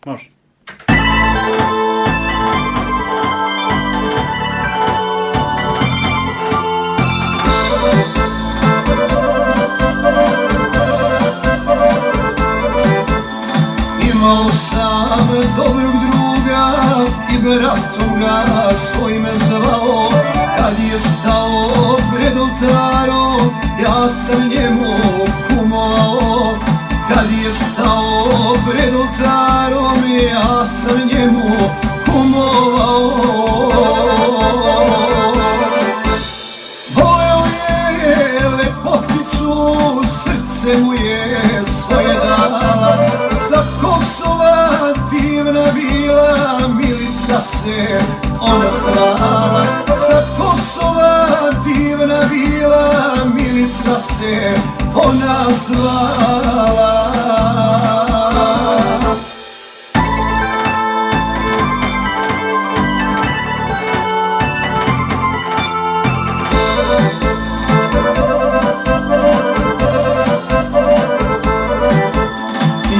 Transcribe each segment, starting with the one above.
Može. Imao sam dobrog druga i bratom ga svojim zvao. Kad je stao pred oltarom, ja sam njemu kumovao. Kad je stao pred oltarom, ja sam njemu kumovao. Voleo je lepoticu, srce mu je svoje dala. Sa Kosova divna bila, Milica se ona zvala. Sa Kosova divna bila, Milica se ona zvala.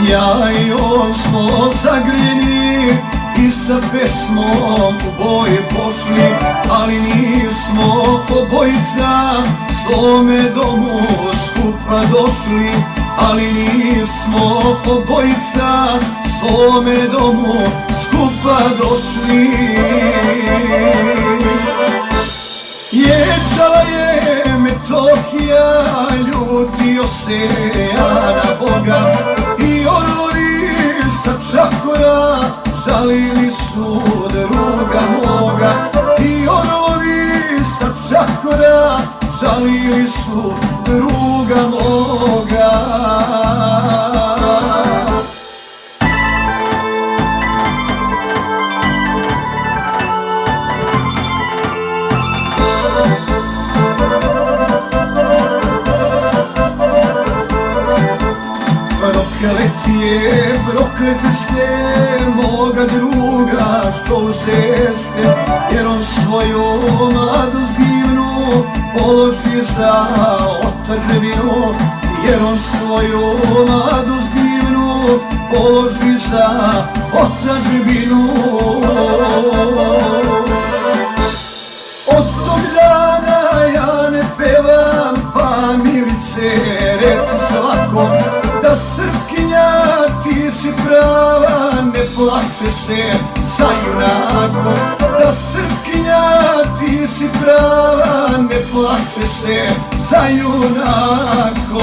Ja i on smo zagrljeni i sa pesmom u boj pošli, ali nismo obojica svome domu skupa došli. Ali nismo obojica svome domu skupa došli. Ječala je Metohija, ljutio se ja na Boga. I orlovi sa Čakora žalili su druga moga. I orlovi sa Čakora žalili su druga moga. Prokleti ste moga druga što uzeste, jer on svoju mladost divnu položi za otadžbinu. Jer on svoju mladost divnu položi za otadžbinu. Od tog dana ja ne pevam, pa Milice reci svakom da Srpkinja ti si prava, ne plače se za junakom. Da Srpkinja ti si prava, ne plače se za junakom.